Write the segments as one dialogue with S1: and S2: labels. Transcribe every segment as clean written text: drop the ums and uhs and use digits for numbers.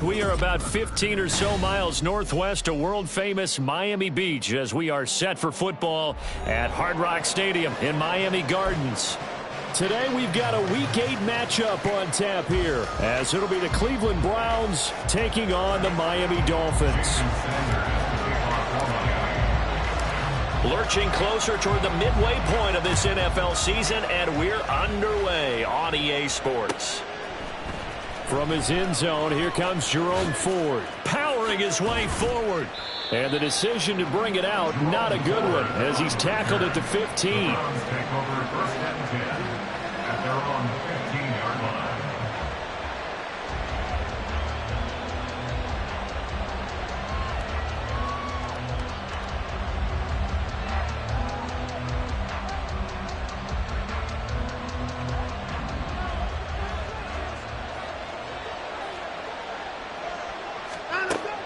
S1: We are about 15 or so miles northwest of world-famous Miami Beach as we are set for football at Hard Rock Stadium in Miami Gardens. Today we've got a Week 8 matchup on tap here as it'll be the Cleveland Browns taking on the Miami Dolphins. Lurching closer toward the midway point of this NFL season, and we're underway on EA Sports. From his end zone, here comes Jerome Ford, powering his way forward. And the decision to bring it out, not a good one, as he's tackled at the 15.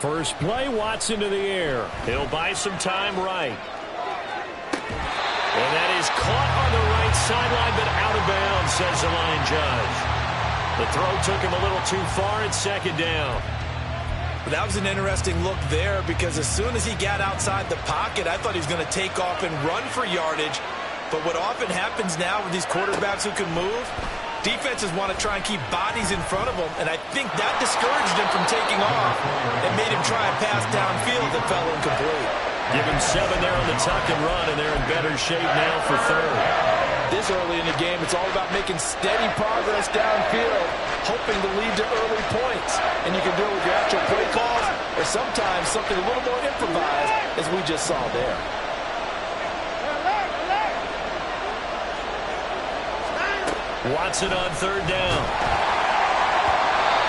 S1: First play, Watson to the air. He'll buy some time right. And that is caught on the right sideline, but out of bounds, says the line judge. The throw took him a little too far at second down.
S2: That was an interesting look there because as soon as he got outside the pocket, I thought he was going to take off and run for yardage. But what often happens now with these quarterbacks who can move, defenses want to try and keep bodies in front of them, and I think that discouraged him from taking off and made him try a pass downfield that fell incomplete.
S1: Give him 7 there on the tuck and run, and they're in better shape now for third.
S2: This early in the game, it's all about making steady progress downfield, hoping to lead to early points. And you can do it with your actual play calls or sometimes something a little more improvised, as we just saw there.
S1: Watson on third down.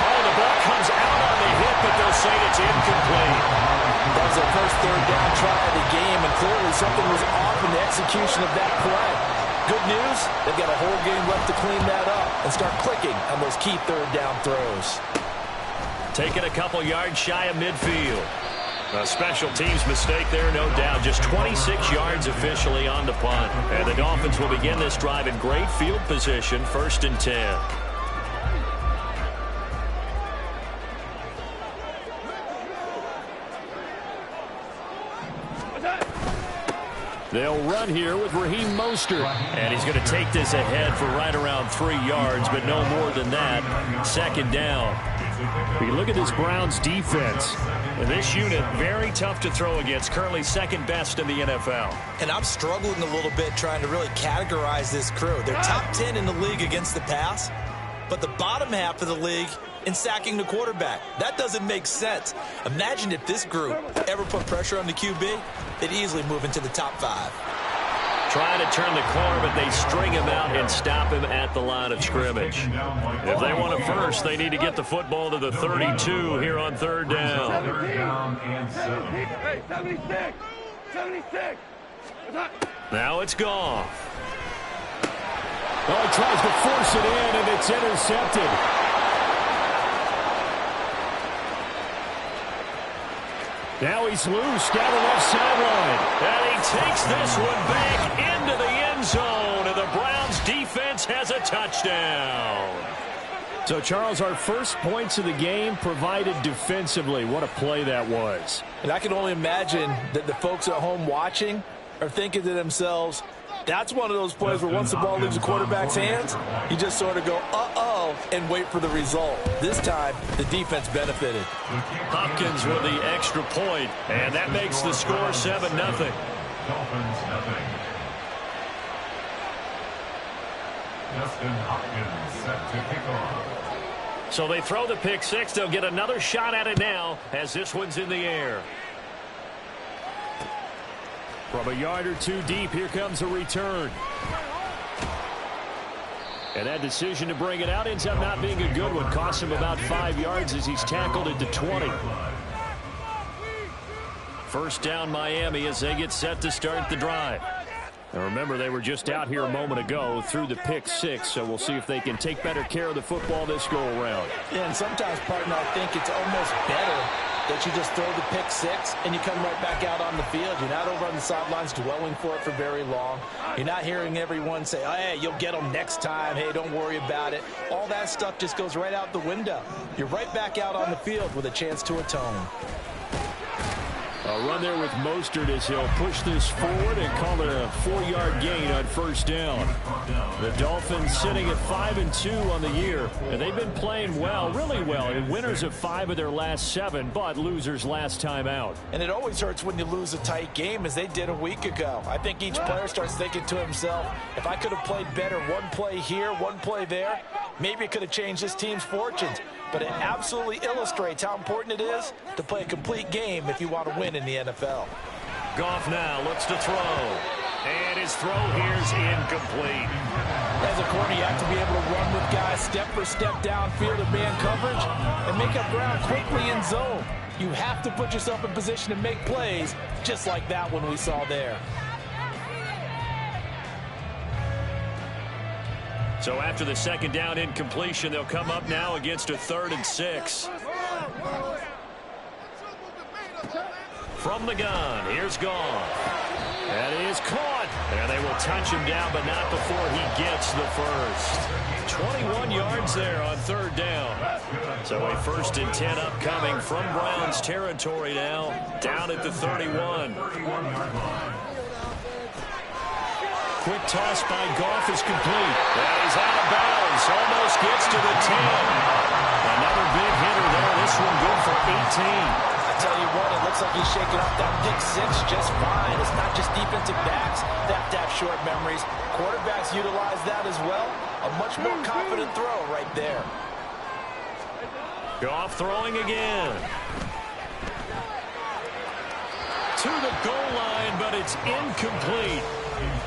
S1: Oh, the ball comes out on the hit, but they'll say it's incomplete.
S2: That was their first third down try of the game, and clearly something was off in the execution of that play. Good news, they've got a whole game left to clean that up and start clicking on those key third down throws.
S1: Taking a couple yards shy of midfield. A special teams mistake there, no doubt. Just 26 yards officially on the punt. And the Dolphins will begin this drive in great field position, 1st and 10. They'll run here with Raheem Mostert. And he's going to take this ahead for right around 3 yards, but no more than that. 2nd down. We look at this Browns defense. And this unit, very tough to throw against, currently 2nd best in the NFL.
S2: And I'm struggling a little bit trying to really categorize this crew. They're top 10 in the league against the pass, but the bottom half of the league in sacking the quarterback. That doesn't make sense. Imagine if this group ever put pressure on the QB, they'd easily move into the top 5.
S1: Trying to turn the corner, but they string him out and stop him at the line of scrimmage. If they want it first, they need to get the football to the 32 here on 3rd down.
S3: Hey, 76! 76!
S1: Now it's Goff.
S3: Oh, he tries to force it in, and it's intercepted. Now he's loose down the left sideline.
S1: And he takes this one back into the end zone. And the Browns defense has a touchdown.
S3: So, Charles, our first points of the game provided defensively. What a play that was.
S2: And I can only imagine that the folks at home watching are thinking to themselves, that's one of those plays where once the ball leaves the quarterback's hands, you just sort of go, uh-oh, and wait for the result. This time, the defense benefited.
S1: Hopkins with the extra point, and that makes the score 7-0.
S4: Dolphins, nothing. Justin Hopkins set to kick off.
S1: So they throw the pick 6. They'll get another shot at it now as this one's in the air.
S3: From a yard or 2 deep, here comes a return. And that decision to bring it out ends up not being a good one. Costs him about 5 yards as he's tackled at the 20.
S1: First down Miami as they get set to start the drive. Now remember, they were just out here a moment ago through the pick 6, so we'll see if they can take better care of the football this go around.
S2: Yeah, and sometimes, partner, I think it's almost better that you just throw the pick six and you come right back out on the field. You're not over on the sidelines dwelling for it for very long. You're not hearing everyone say, oh, hey, you'll get them next time. Hey, don't worry about it. All that stuff just goes right out the window. You're right back out on the field with a chance to atone.
S3: A run there with Mostert as he'll push this forward and call it a 4-yard gain on first down. The Dolphins sitting at 5-2 on the year, and they've been playing well, really well. And winners of 5 of their last 7, but losers last time out.
S2: And it always hurts when you lose a tight game, as they did a week ago. I think each player starts thinking to himself, if I could have played better one play here, one play there, maybe it could have changed this team's fortunes. But it absolutely illustrates how important it is to play a complete game if you want to win in the NFL.
S1: Goff now looks to throw. And his throw here's incomplete.
S2: As a corner, you have to be able to run with guys step for step downfield in man coverage and make up ground quickly in zone. You have to put yourself in position to make plays just like that one we saw there.
S1: So after the second down incompletion, they'll come up now against a 3rd and 6. From the gun, here's Goff. That is caught. And they will touch him down, but not before he gets the first. 21 yards there on 3rd down. So a 1st and 10 upcoming from Browns territory now, down at the 31. Quick toss by Goff is complete. And he's out of bounds. Almost gets to the 10. Another big hitter there. This one good for 18.
S2: I tell you what, it looks like he's shaking off that pick six just fine. It's not just defensive backs that have short memories. Quarterbacks utilize that as well. A much more confident throw right there.
S1: Goff throwing again. To the goal line, but it's incomplete.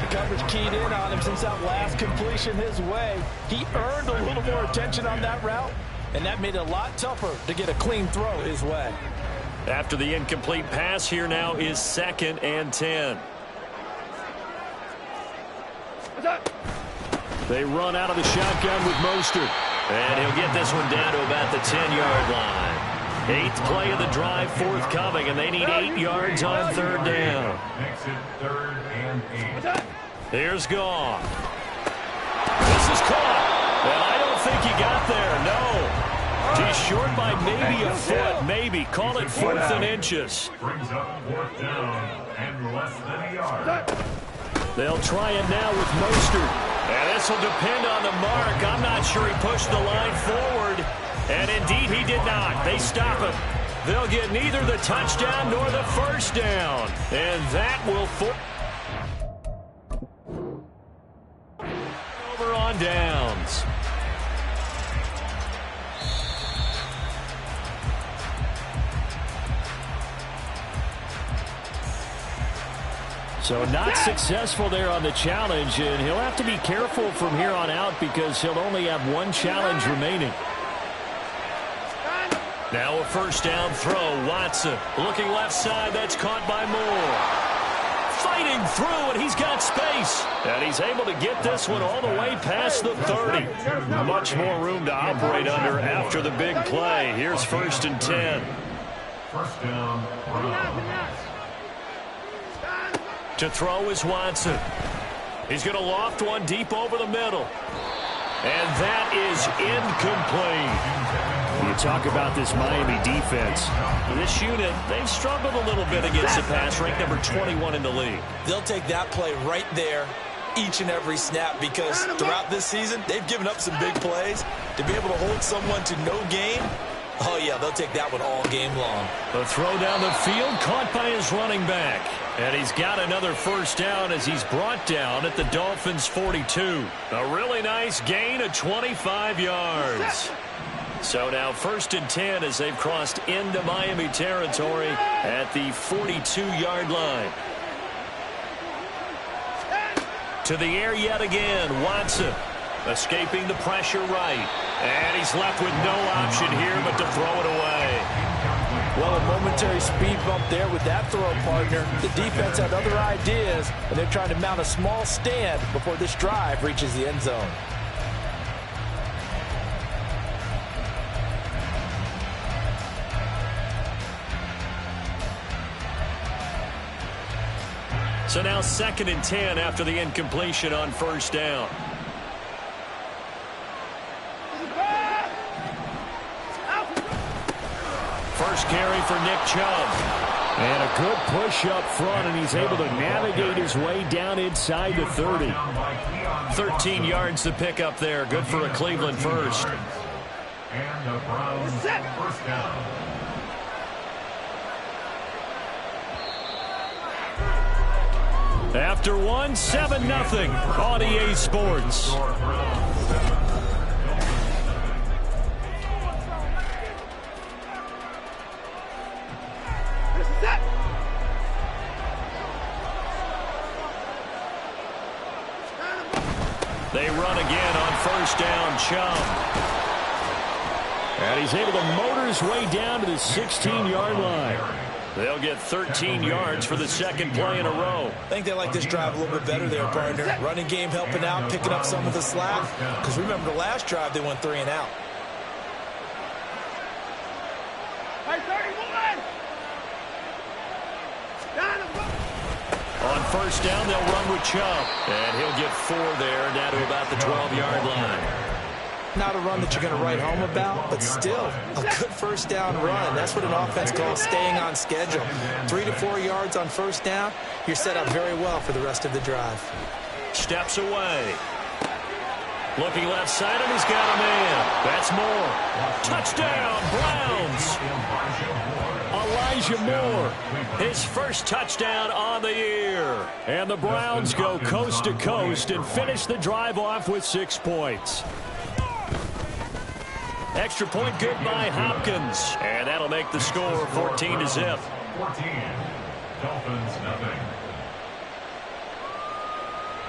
S2: The coverage keyed in on him since that last completion his way. He earned a little more attention on that route, and that made it a lot tougher to get a clean throw his way.
S1: After the incomplete pass, here now is 2nd and 10. They run out of the shotgun with Mostert. And he'll get this one down to about the 10-yard line. 8th play of the drive forthcoming, and they need 8 yards on 3rd down.
S4: Makes it 3rd and 8.
S1: Here's Goff. This is caught. And I don't think he got there, no. He's short by maybe a foot, maybe. Call it 4th and inches.
S4: Brings up 4th down and less than a yard.
S1: They'll try it now with Mostert. And this will depend on the mark. I'm not sure he pushed the line forward. And indeed he did not. They stop him. They'll get neither the touchdown nor the first down. And that will over on downs. So not successful there on the challenge, and he'll have to be careful from here on out because he'll only have 1 challenge remaining. Now a 1st down throw. Watson looking left side. That's caught by Moore. Fighting through, and he's got space. And he's able to get this one all the way past the 30. Much more room to operate under after the big play. Here's 1st and 10.
S4: 1st down, Browns.
S1: To throw is Watson. He's going to loft one deep over the middle. And that is incomplete. You talk about this Miami defense. This unit, they've struggled a little bit against the pass, ranked number 21 in the league.
S2: They'll take that play right there each and every snap because throughout this season, they've given up some big plays. To be able to hold someone to no gain, oh, yeah, they'll take that one all game long.
S1: The throw down the field, caught by his running back. And he's got another 1st down as he's brought down at the Dolphins' 42. A really nice gain of 25 yards. So now 1st and 10 as they've crossed into Miami territory at the 42-yard line. To the air yet again, Watson escaping the pressure right. And he's left with no option here but to throw it away.
S2: Well, a momentary speed bump there with that throw partner. The defense had other ideas, and they're trying to mount a small stand before this drive reaches the end zone.
S1: So now 2nd and 10 after the incompletion on first down. First carry for Nick Chubb.
S3: And a good push up front, and he's able to navigate his way down inside the 30.
S1: 13 yards to pick up there. Good for a Cleveland first.
S4: And the Browns first down.
S1: After one, 7-0 on EA Sports. They run again on first down. Chubb.
S3: And he's able to motor his way down to the 16-yard line.
S1: They'll get 13 yards for the second play in a row.
S2: I think they like this drive a little bit better there, partner. Running game helping out, picking up some of the slack. Because remember, the last drive, they went 3 and out.
S1: On first down, they'll run with Chubb. And he'll get 4 there, down to about the 12-yard line.
S2: Not a run that you're going to write home about, but still a good first down run. That's what an offense calls staying on schedule. 3 to 4 yards on first down, you're set up very well for the rest of the drive.
S1: Steps away. Looking left side, and he's got a man. That's Moore. Touchdown, Browns. Elijah Moore, his first touchdown on the year.
S3: And the Browns go coast to coast and finish the drive off with 6 points.
S1: Extra point good by Hopkins. And that'll make the score 14-0.
S4: 14. Dolphins nothing.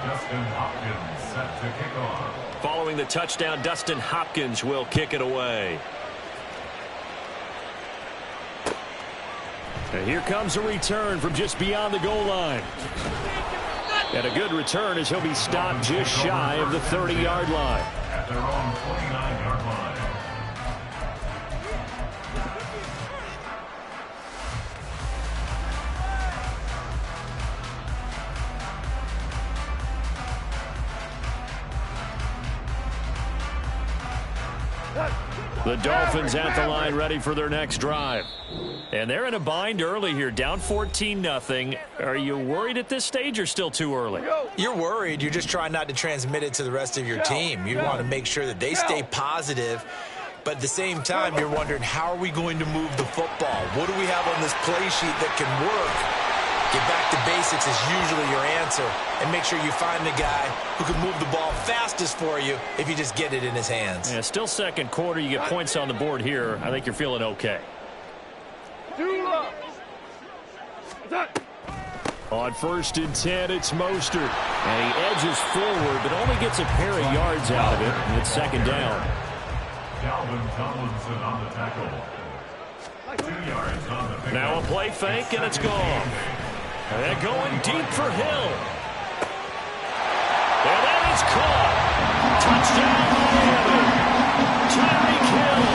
S4: Dustin Hopkins set to kick off.
S1: Following the touchdown, Dustin Hopkins will kick it away.
S3: And here comes a return from just beyond the goal line. And a good return as he'll be stopped just shy of the 30-yard line.
S4: At their own 29-yard line.
S1: The Dolphins at the line ready for their next drive. And they're in a bind early here, down 14-0. Are you worried at this stage or still too early?
S2: You're worried. You're just trying not to transmit it to the rest of your team. You want to make sure that they stay positive. But at the same time, you're wondering, how are we going to move the football? What do we have on this play sheet that can work? Get back to basics is usually your answer. And make sure you find the guy who can move the ball fastest for you if you just get it in his hands.
S1: Yeah, still second quarter. You get points on the board here. I think you're feeling okay.
S3: On 1st and 10, it's Mostert. And he edges forward, but only gets a pair of yards out of it. And it's 2nd down.
S4: Dalvin Tomlinson on the tackle. 2 yards on the pick.
S1: Now a play fake, and it's gone. And they're going deep for Hill. And that is caught. Touchdown, Miami. Tyreek Hill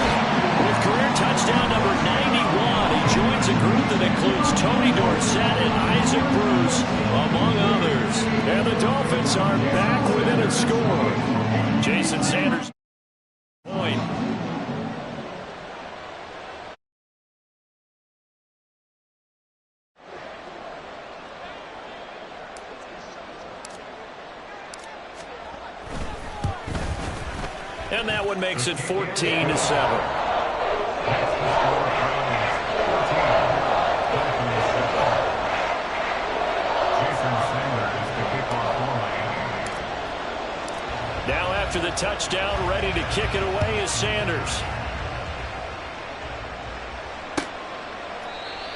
S1: with career touchdown number 91. He joins a group that includes Tony Dorsett and Isaac Bruce, among others.
S3: And the Dolphins are back within a score.
S1: Jason Sanders. Point. And that one makes it 14-7. Now after the touchdown, ready to kick it away is Sanders.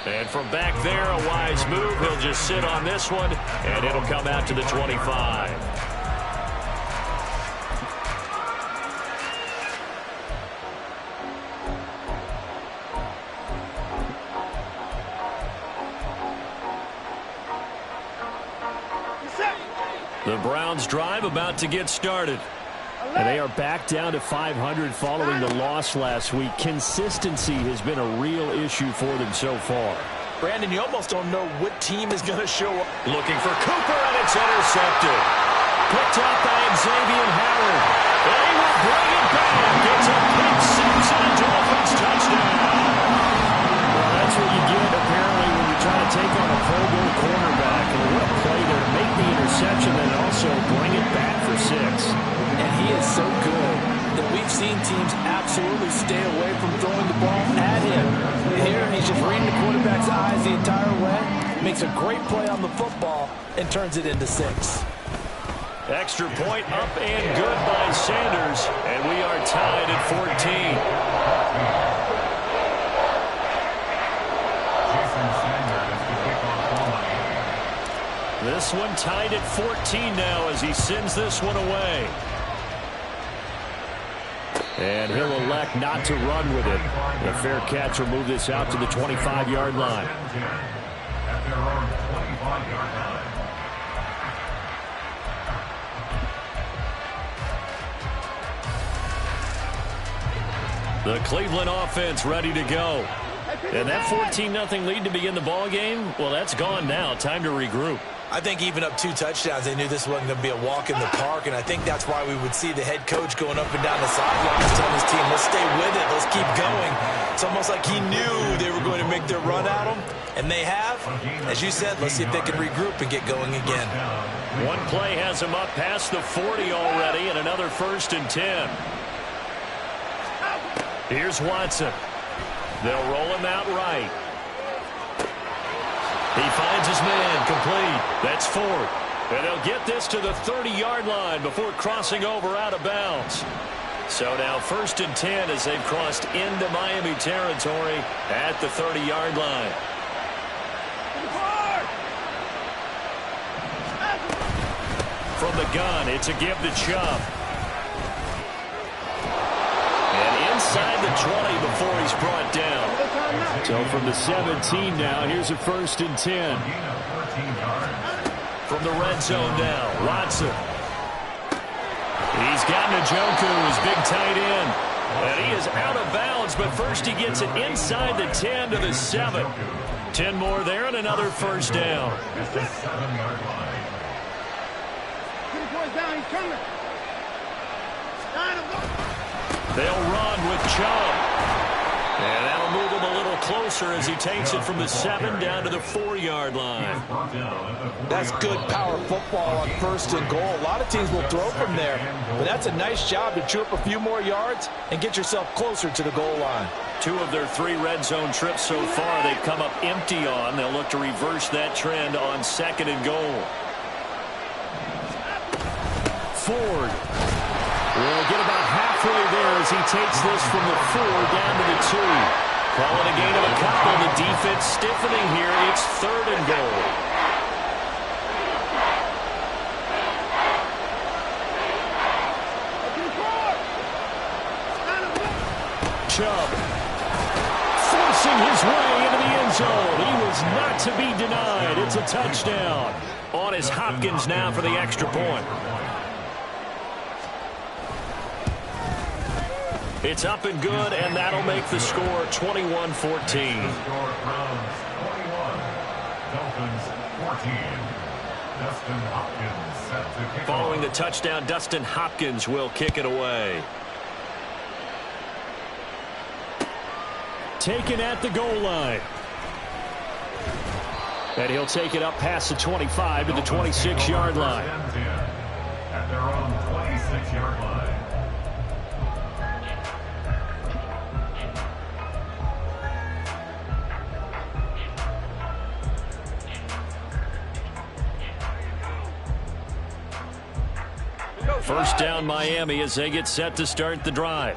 S1: And from back there, a wise move. He'll just sit on this one, and it'll come out to the 25. The Browns drive about to get started.
S3: And they are back down to 500 following the loss last week. Consistency has been a real issue for them so far.
S2: Brandon, you almost don't know what team is going to show up.
S1: Looking for Cooper, and it's intercepted. Picked up by Xavier Howard. They will bring it back. It's a pick six and a Dolphins touchdown. Well, that's what you get, apparently, when you try to take on a Pro Bowl cornerback. And what a play there to make the interception and also bring it back for 6.
S2: And he is so good that we've seen teams absolutely stay away from throwing the ball at him. Here, he's just reading the quarterback's eyes the entire way, makes a great play on the football, and turns it into 6.
S1: Extra point up and good by Sanders, and we are tied at 14. This one tied at 14 now as he sends this one away. And he'll elect not to run with it. The fair catch will move this out to the 25-yard line.
S4: At their own 25-yard line.
S1: The Cleveland offense ready to go. And that 14-0 lead to begin the ball game, well, that's gone now. Time to regroup.
S2: I think even up 2 touchdowns, they knew this wasn't going to be a walk in the park, and I think that's why we would see the head coach going up and down the sidelines telling his team, let's stay with it, let's keep going. It's almost like he knew they were going to make their run at him, and they have. As you said, let's see if they can regroup and get going again.
S1: One play has him up past the 40 already, and another 1st and 10. Here's Watson. They'll roll him out right. He finds his man complete. That's Ford. And they'll get this to the 30-yard line before crossing over out of bounds. So now 1st and 10 as they've crossed into Miami territory at the 30-yard line. From the gun, it's a give to Chubb. And inside the 20 before he's brought down. So from the 17 now, here's a 1st and 10. From the red zone now, Watson. He's got Njoku, his big tight end. And he is out of bounds, but first he gets it inside the 10 to the 7. 10 more there and another 1st down. They'll run with Chubb. And that'll move him a little closer as he takes it from the 7 down to the 4-yard line.
S2: That's good power football on 1st and goal. A lot of teams will throw from there, but that's a nice job to chew up a few more yards and get yourself closer to the goal line.
S1: 2 of their 3 red zone trips so far they've come up empty on. They'll look to reverse that trend on 2nd and goal. Ford will get about halfway there as he takes this from the 4 down to the 2. Call it a gain of a couple. The defense stiffening here. It's 3rd and goal. Chubb forcing his way into the end zone. He was not to be denied. It's a touchdown. On is Hopkins now for the extra point. It's up and good, and that'll make the score 21-14. Following the touchdown, Dustin Hopkins will kick it away. Taken at the goal line. And he'll take it up past the 25 to the 26-yard line.
S4: At their own 26-yard line.
S1: First down Miami as they get set to start the drive.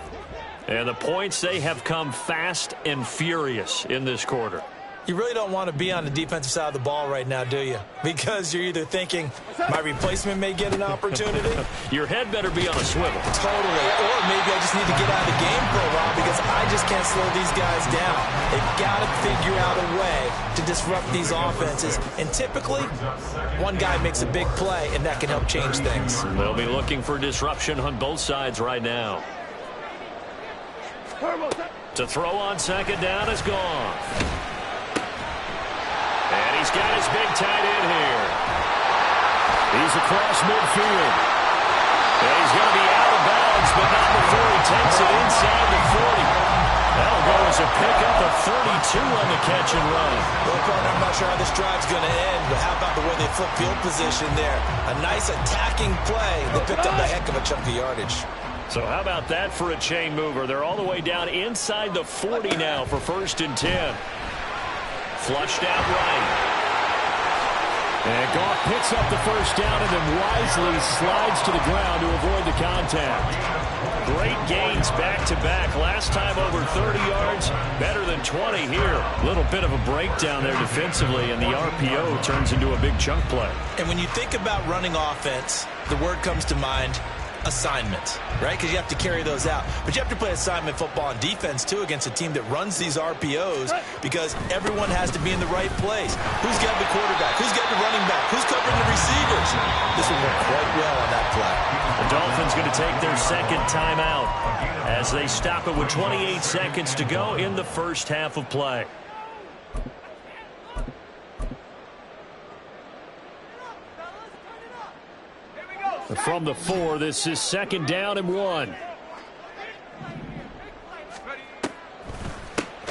S1: And the points, they have come fast and furious in this quarter.
S2: You really don't want to be on the defensive side of the ball right now, do you? Because you're either thinking, my replacement may get an opportunity.
S1: Your head better be on a swivel.
S2: Totally. Or maybe I just need to get out of the game for a while because I just can't slow these guys down. They've got to figure out a way to disrupt these offenses. And typically, one guy makes a big play, and that can help change things.
S1: They'll be looking for disruption on both sides right now. To throw on 2nd down is gone. He's got his big tight end here. He's across midfield. And he's going to be out of bounds, but not before he takes it inside the 40. That'll go as a pickup of 32 on the catch and run.
S2: Well, partner, I'm not sure how this drive's going to end, but how about the way they flip field position there? A nice attacking play that picked up a heck of a chunk of yardage.
S1: So how about that for a chain mover? They're all the way down inside the 40 now for 1st and 10. Flushed out right. And Goff picks up the first down and then wisely slides to the ground to avoid the contact. Great gains back-to-back. Last time over 30 yards, better than 20 here. Little bit of a breakdown there defensively, and the RPO turns into a big chunk play.
S2: And when you think about running offense, the word comes to mind, assignments, right? Because you have to carry those out. But you have to play assignment football on defense, too, against a team that runs these RPOs because everyone has to be in the right place. Who's got the quarterback? Who's got the running back? Who's covering the receivers? This will work quite well on that play.
S1: The Dolphins going to take their second timeout as they stop it with 28 seconds to go in the first half of play. From the 4, this is 2nd down and 1.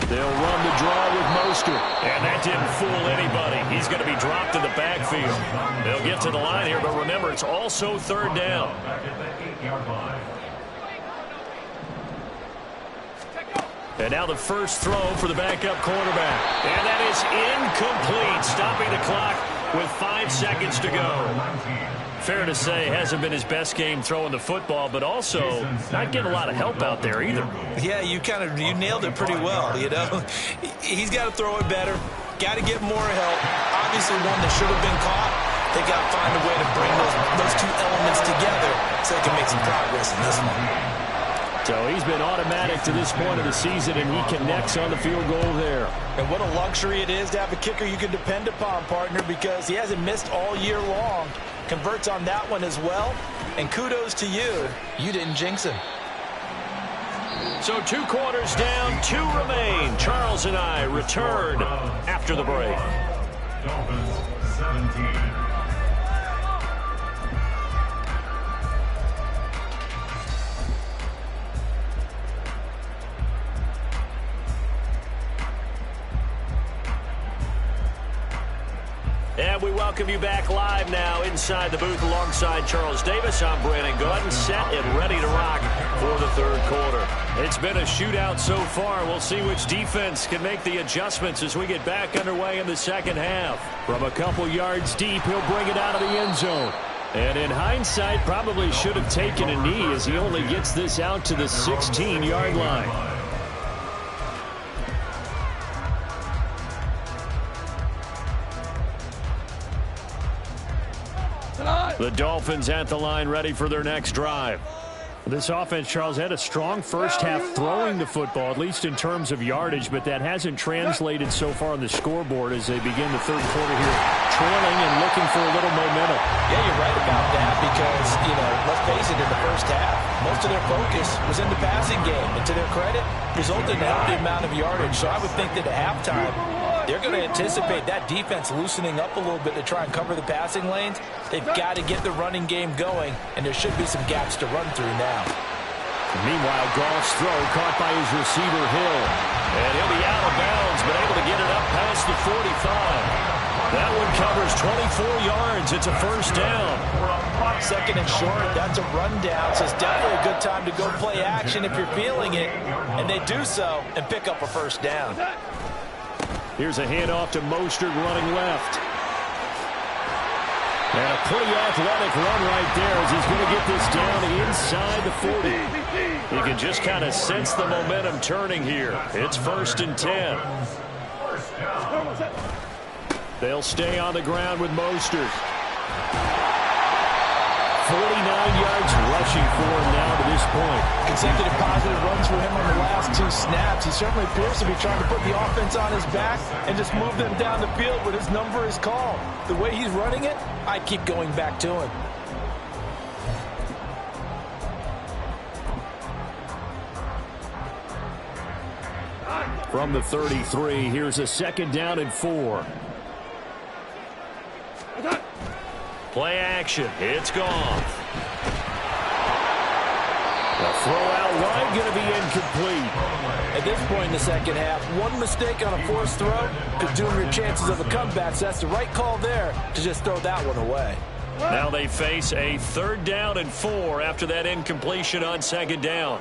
S1: They'll run the draw with Mostert. And that didn't fool anybody. He's going to be dropped in the backfield. They'll get to the line here, but remember, it's also 3rd down. And now the first throw for the backup quarterback. And that is incomplete, stopping the clock with 5 seconds to go. Fair to say, hasn't been his best game throwing the football, but also not getting a lot of help out there either.
S2: Yeah, you nailed it pretty well, you know. He's got to throw it better, got to get more help. Obviously one that should have been caught. They got to find a way to bring those two elements together so they can make some progress in this one.
S1: So he's been automatic to this point of the season, and he connects on the field goal there.
S2: And what a luxury it is to have a kicker you can depend upon, partner, because he hasn't missed all year long. Converts on that one as well. And kudos to you. You didn't jinx him.
S1: So 2 quarters down, 2 remain. Charles and I return after the break.
S4: Dolphins 17.
S1: And we welcome you back live now inside the booth alongside Charles Davis. I'm Brandon Gaudin, set and ready to rock for the 3rd quarter. It's been a shootout so far. We'll see which defense can make the adjustments as we get back underway in the 2nd half. From a couple yards deep, he'll bring it out of the end zone. And in hindsight, probably should have taken a knee as he only gets this out to the 16-yard line. The Dolphins at the line ready for their next drive. This offense, Charles, had a strong first half throwing the football, at least in terms of yardage, but that hasn't translated so far on the scoreboard as they begin the 3rd quarter here, trailing and looking for a little momentum.
S2: Yeah, you're right about that because, let's face it, in the first half, most of their focus was in the passing game. And to their credit, resulted in a healthy amount of yardage. So I would think that at halftime, they're going to anticipate that defense loosening up a little bit to try and cover the passing lanes. They've got to get the running game going, and there should be some gaps to run through now.
S1: Meanwhile, Goff's throw caught by his receiver, Hill. And he'll be out of bounds, but able to get it up past the 45. That one covers 24 yards. It's a 1st down.
S2: 2nd and short, that's a rundown, so it's definitely a good time to go play action if you're feeling it. And they do so and pick up a 1st down.
S1: Here's a handoff to Mostert running left. And a pretty athletic run right there as he's going to get this down inside the 40. You can just kind of sense the momentum turning here. It's 1st and 10. They'll stay on the ground with Mostert. 49 yards rushing for him now to this point.
S2: Consecutive positive runs for him on the last 2 snaps. He certainly appears to be trying to put the offense on his back and just move them down the field when his number is called. The way he's running it, I keep going back to him.
S1: From the 33, here's a 2nd down and 4. Play action. It's Goff. The throw out wide going to be incomplete.
S2: At this point in the second half, one mistake on a forced throw could doom your chances of a comeback. So that's the right call there to just throw that one away.
S1: Now they face a 3rd down and 4 after that incompletion on 2nd down.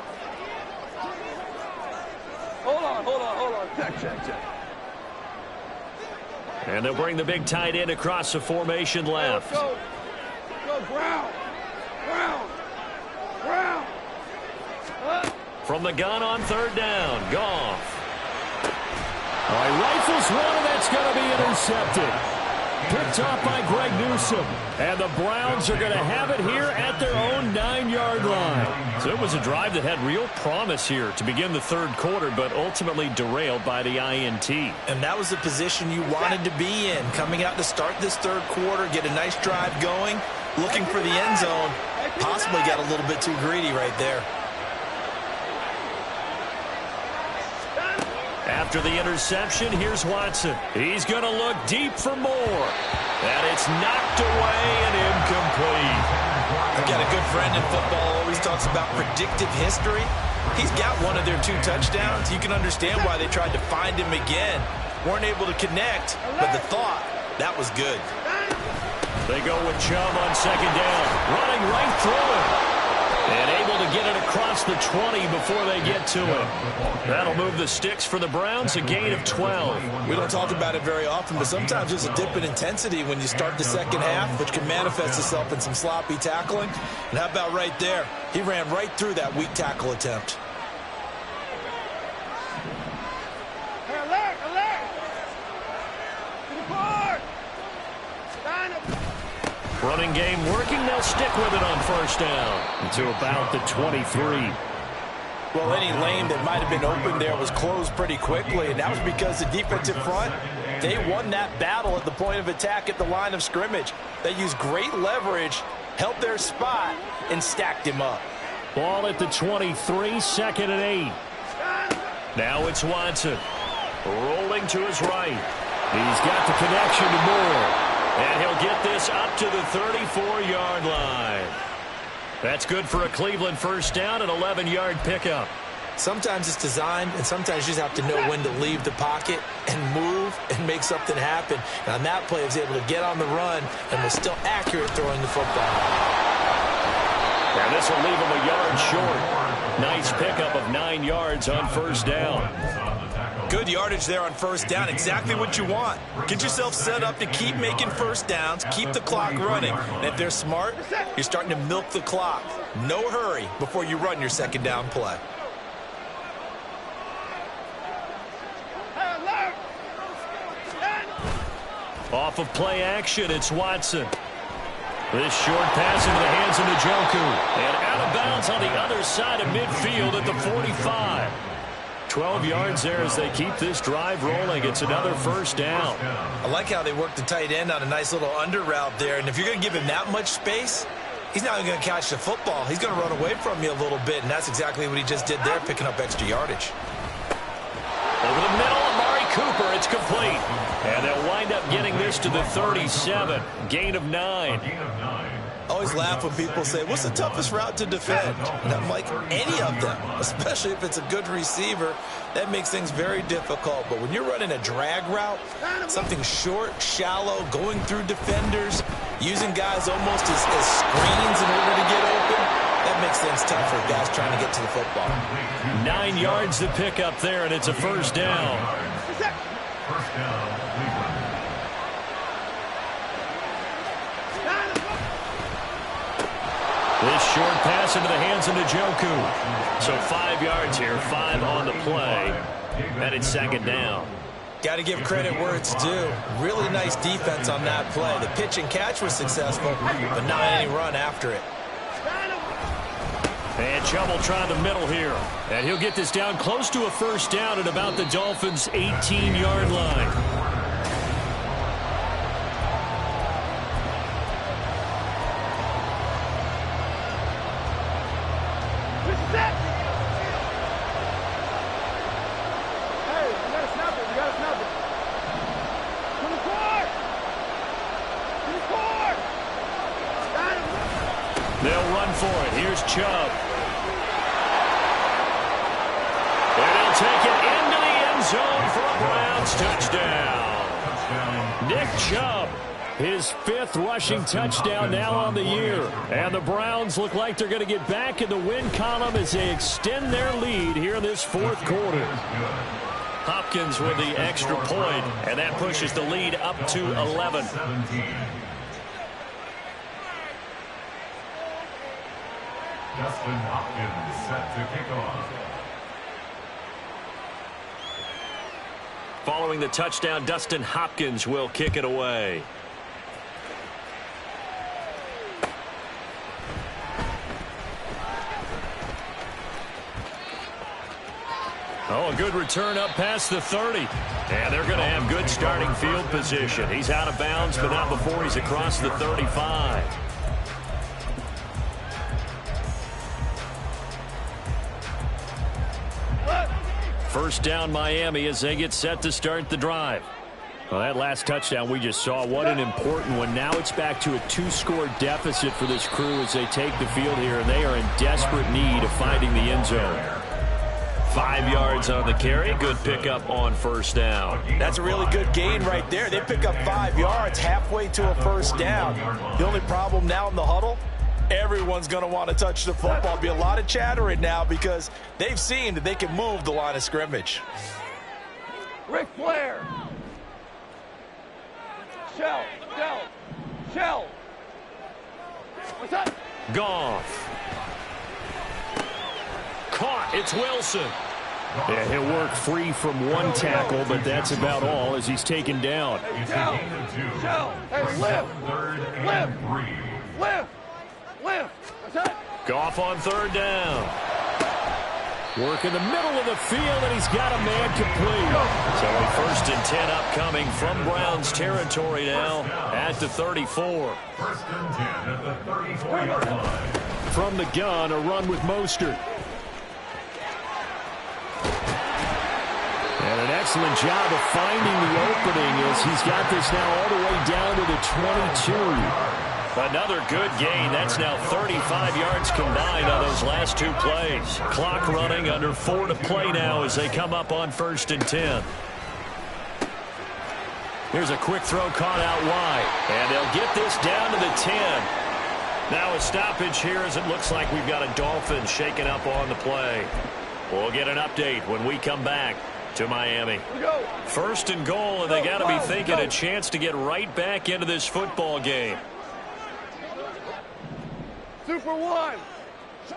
S5: Hold on. Check.
S1: And they'll bring the big tight end across the formation left.
S5: Go, ground.
S1: From the gun on 3rd down, Goff. All right, rifles one, and that's going to be intercepted. Picked off by Greg Newsome. And the Browns are going to have it here at their own 9-yard line. So it was a drive that had real promise here to begin the 3rd quarter, but ultimately derailed by the INT.
S2: And that was the position you wanted to be in. Coming out to start this 3rd quarter, get a nice drive going, looking for the end zone. Possibly got a little bit too greedy right there.
S1: After the interception, here's Watson. He's going to look deep for more. And it's knocked away and incomplete.
S2: I've got a good friend in football, always talks about predictive history. He's got one of their 2 touchdowns. You can understand why they tried to find him again. Weren't able to connect, but the thought, that was good.
S1: They go with Chubb on 2nd down. Running right through him. And able to get it across the 20 before they get to it. That'll move the sticks for the Browns, a gain of 12.
S2: We don't talk about it very often, but sometimes there's a dip in intensity when you start the second half, which can manifest itself in some sloppy tackling. And how about right there? He ran right through that weak tackle attempt.
S5: Alert! To the board! Line up!
S1: Running game working. They'll stick with it on 1st down to about the 23.
S2: Well, any lane that might have been open there was closed pretty quickly, and that was because the defensive front, they won that battle at the point of attack at the line of scrimmage. They used great leverage, held their spot, and stacked him up.
S1: Ball at the 23, 2nd and 8. Now it's Watson. Rolling to his right. He's got the connection to Moore. And he'll get this up to the 34-yard line. That's good for a Cleveland 1st down, an 11-yard pickup.
S2: Sometimes it's designed, and sometimes you just have to know when to leave the pocket and move and make something happen. And on that play, he was able to get on the run and was still accurate throwing the football.
S1: And this will leave him a yard short. Nice pickup of 9 yards on 1st down.
S2: Good yardage there on 1st down. Exactly what you want. Get yourself set up to keep making 1st downs, keep the clock running. And if they're smart, you're starting to milk the clock. No hurry before you run your 2nd down play.
S1: Off of play action, it's Watson. This short pass into the hands of Njoku. And out of bounds on the other side of midfield at the 45. 12 yards there as they keep this drive rolling. It's another 1st down.
S2: I like how they work the tight end on a nice little under route there. And if you're going to give him that much space, he's not even going to catch the football. He's going to run away from you a little bit, and that's exactly what he just did there, picking up extra yardage.
S1: Over the middle, Amari Cooper. It's complete. And they'll wind up getting this to the 37. Gain of 9.
S2: I always laugh when people say, what's the toughest route to defend? And I'm like, any of them, especially if it's a good receiver. That makes things very difficult. But when you're running a drag route, something short, shallow, going through defenders, using guys almost as screens in order to get open, that makes things tough for guys trying to get to the football.
S1: 9 yards to pick up there, and it's a 1st down.
S4: First down, Cleveland.
S1: This short pass into the hands of Njoku. So 5 yards here, 5 on the play. And it's 2nd down.
S2: Got to give credit where it's due. Really nice defense on that play. The pitch and catch was successful, but not any run after it.
S1: And Chubb will try the middle here. And he'll get this down close to a 1st down at about the Dolphins' 18-yard line. Here's Chubb. And he'll take it into the end zone for a Browns touchdown. Nick Chubb, his 5th rushing touchdown now on the year. And the Browns look like they're going to get back in the win column as they extend their lead here in this 4th quarter. Hopkins with the extra point, and that pushes the lead up to 11.
S4: Dustin Hopkins set to kick off.
S1: Following the touchdown, Dustin Hopkins will kick it away. Oh, a good return up past the 30. And they're going to have good starting field position. He's out of bounds, but not before he's across the 35. First down, Miami, as they get set to start the drive. Well, that last touchdown we just saw, what an important one. Now it's back to a 2-score deficit for this crew as they take the field here, and they are in desperate need of finding the end zone. 5 yards on the carry. Good pickup on first down.
S2: That's a really good gain right there. They pick up 5 yards halfway to a first down. The only problem now in the huddle, everyone's going to want to touch the football. Be a lot of chattering now because they've seen that they can move the line of scrimmage.
S5: Ric Flair. Shell. What's that?
S1: Goff. Caught. It's Wilson. Yeah, he'll work free from one tackle, but that's about all as he's taken down.
S5: Hey, Shell. Hey, lift. What's that?
S1: Goff on 3rd down. Work in the middle of the field, and he's got a man complete. So a 1st and 10 upcoming from Browns territory now at the 34.
S4: 1st and 10 at the 34-yard line.
S3: From the gun, a run with Mostert. And an excellent job of finding the opening as he's got this now all the way down to the 22.
S1: Another good gain. That's now 35 yards combined on those last 2 plays. Clock running, under 4 to play now as they come up on 1st and 10. Here's a quick throw caught out wide. And they'll get this down to the 10. Now a stoppage here as it looks like we've got a Dolphin shaking up on the play. We'll get an update when we come back to Miami. 1st and goal, and they got to be thinking a chance to get right back into this football game.
S5: Super 1.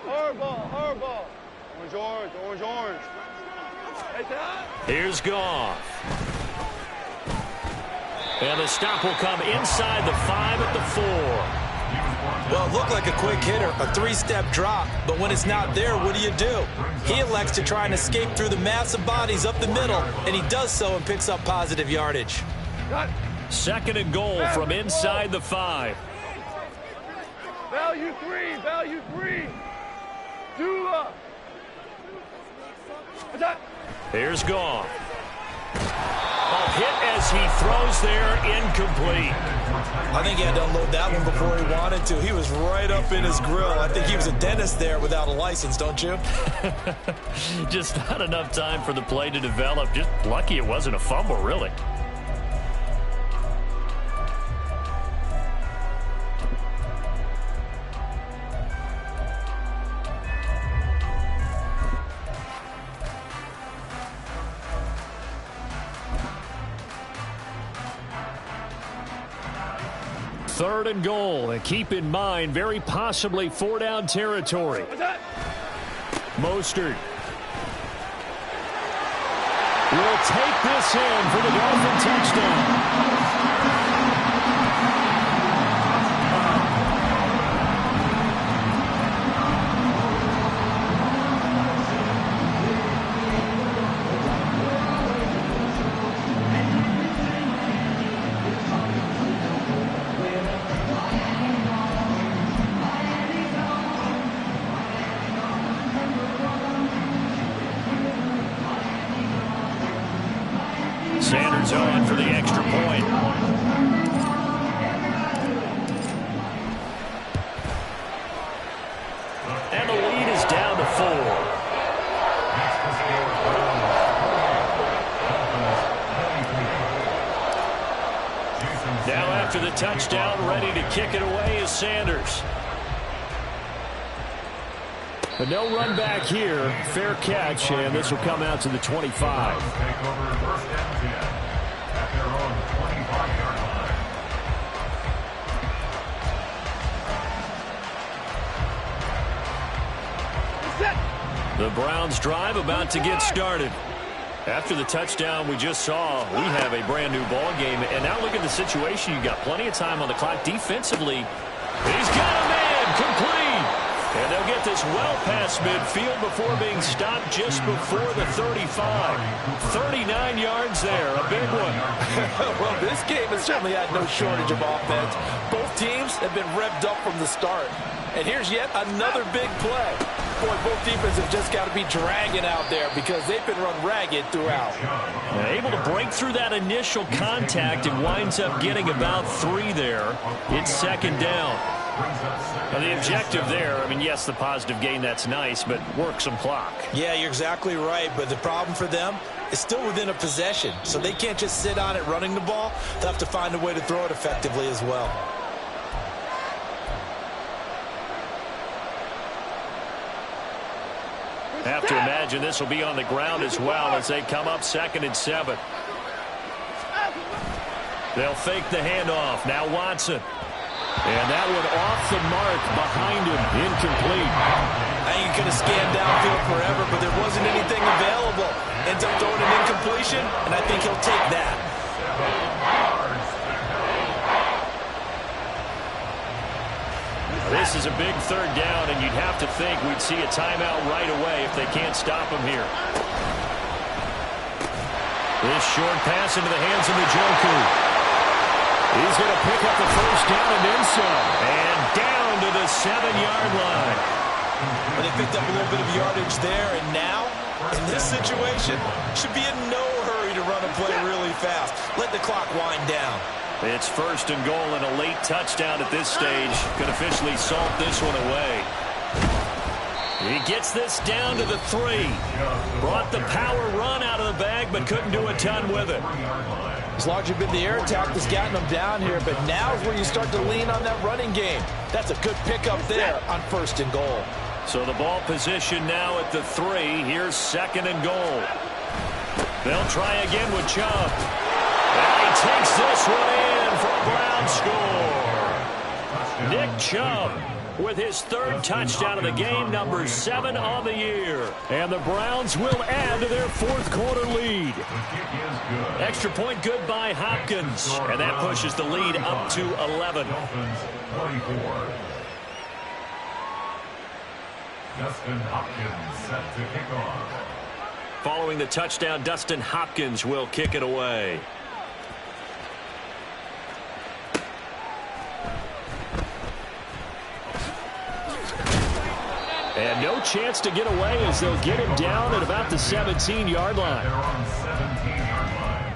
S5: Hardball. Orange. Hey, that.
S1: Here's Goff. And the stop will come inside the 5 at the 4.
S2: Well, it looked like a quick hitter, a 3-step drop, but when it's not there, what do? He elects to try and escape through the massive bodies up the middle, and he does so and picks up positive yardage.
S1: 2nd and goal from inside the 5.
S5: Value 3. Dula. What's that?
S1: Here's Goff. Hit as he throws there, incomplete.
S2: I think he had to unload that one before he wanted to. He was right up in his grill. I think he was a dentist there without a license, don't you?
S1: Just not enough time for the play to develop. Just lucky it wasn't a fumble, really. Third and goal, and keep in mind, very possibly 4-down territory. Mostert will take this in for the Dolphin touchdown. Sanders on for the extra point. After the touchdown, ready to kick it away is Sanders. But no run back here. Fair catch, and this will come out to the 25.
S4: Take over first and 10 at their own 25-yard line.
S1: The Browns drive about to get started. After the touchdown we just saw, we have a brand new ball game. And now look at the situation. You've got plenty of time on the clock defensively. He's got a man complete. And they'll get this well past midfield before being stopped just before the 35. 39 yards there, a big one.
S2: Well, this game has certainly had no shortage of offense. Both teams have been revved up from the start. And here's yet another big play. Boy, both defenses have just got to be dragging out there because they've been run ragged throughout.
S1: Able to break through that initial contact and winds up getting about 3 there. It's second down. Now the objective there, I mean, yes, the positive gain, that's nice, but work some clock.
S2: Yeah, you're exactly right, but the problem for them is still within a possession, so they can't just sit on it running the ball. They'll have to find a way to throw it effectively as well.
S1: Have to imagine this will be on the ground as well as they come up 2nd and 7. They'll fake the handoff. Now Watson. And that one off the mark behind him. Incomplete.
S2: I think you could have scanned downfield forever, but there wasn't anything available. Ends up throwing an incompletion, and I think he'll take that.
S1: This is a big 3rd down, and you'd have to think we'd see a timeout right away if they can't stop him here. This short pass into the hands of Njoku. He's going to pick up the 1st down and then some. And down to the 7-yard line.
S2: Well, they picked up a little bit of yardage there, and now, in this situation, should be in no hurry to run a play really fast. Let the clock wind down.
S1: It's 1st and goal, and a late touchdown at this stage could officially salt this one away. He gets this down to the 3. Brought the power run out of the bag, but couldn't do a ton with it.
S2: It's largely been the air attack that's gotten them down here, but now is where you start to lean on that running game. That's a good pickup there on 1st and goal.
S1: So the ball position now at the 3. Here's 2nd and goal. They'll try again with Chubb. And he takes this one in for a Brown score. Nick Chubb with his 3rd touchdown of the game, number 7 on the year. And the Browns will add to their 4th quarter lead. Extra point good by Hopkins. And that pushes the lead up to 11.
S4: Dustin Hopkins set to kick off.
S1: Following the touchdown, Dustin Hopkins will kick it away. And no chance to get away as they'll get him down at about the 17-yard line.
S4: They're on 17-yard line.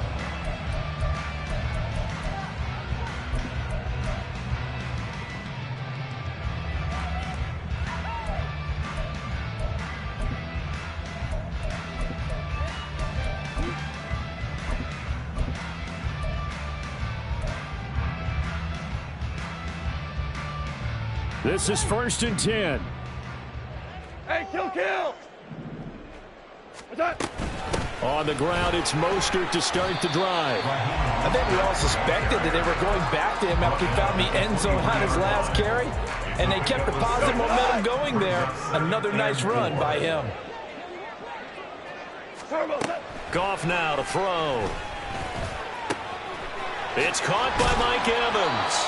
S3: This is 1st and 10.
S5: Hey, kill! What's that?
S3: On the ground, it's Mostert to start the drive.
S2: I think we all suspected that they were going back to him after he found the end zone on his last carry, and they kept the positive momentum going there. Another nice run by him.
S1: Goff now to throw. It's caught by Mike Evans.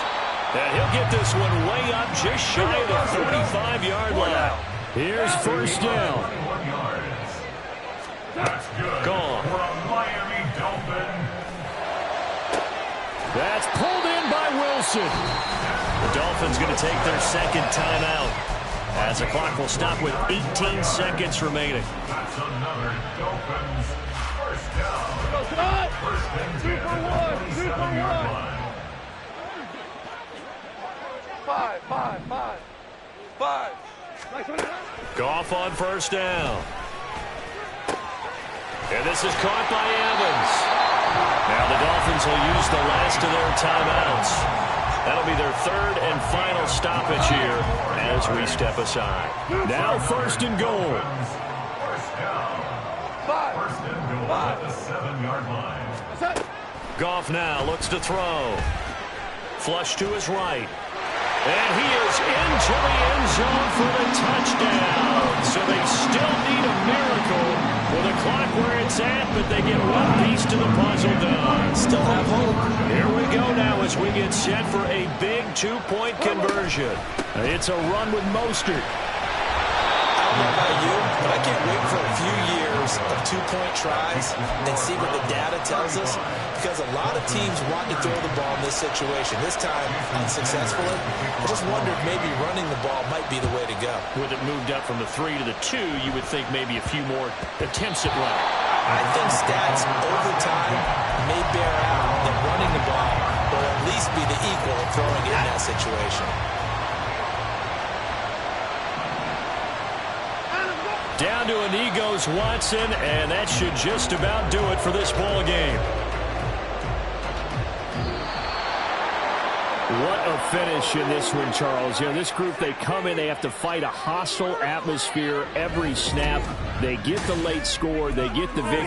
S1: And he'll get this one way up just shy of the 45-yard line.
S3: Here's 1st down.
S4: That's good.
S1: Gone.
S4: For a Miami Dolphin.
S3: That's pulled in by Wilson.
S1: The Dolphins going to take their 2nd timeout as the clock will stop with 18 seconds remaining.
S4: That's another Dolphins 1st down. First and 10
S5: 2 for 1. 2 for
S4: 7-yard
S5: 1.
S4: line.
S5: 5. Nice one.
S1: Goff on 1st down. And this is caught by Evans. Now the Dolphins will use the last of their timeouts. That'll be their third and final stoppage here as we step aside.
S3: Now 1st and goal.
S4: First down. First and goal at the 7-yard line.
S1: Goff now looks to throw. Flush to his right. And he is into the end zone for the touchdown. So they still need a miracle with the clock where it's at, but they get one piece to the puzzle done.
S2: Still have hope.
S1: Here we go now as we get set for a big 2-point conversion.
S3: It's a run with Mostert.
S2: I don't know about you, but I can't wait for a few years of 2-point tries and see what the data tells us, because a lot of teams want to throw the ball in this situation. This time, unsuccessfully. I just wondered maybe running the ball might be the way to go.
S1: With it moved up from the 3 to the 2, you would think maybe a few more attempts at running.
S2: I think stats over time may bear out that running the ball will at least be the equal of throwing it in that situation.
S1: Down to a knee goes Watson, and that should just about do it for this ball game.
S3: What a finish in this one, Charles. You know, this group, they come in, they have to fight a hostile atmosphere every snap. They get the late score, they get the victory.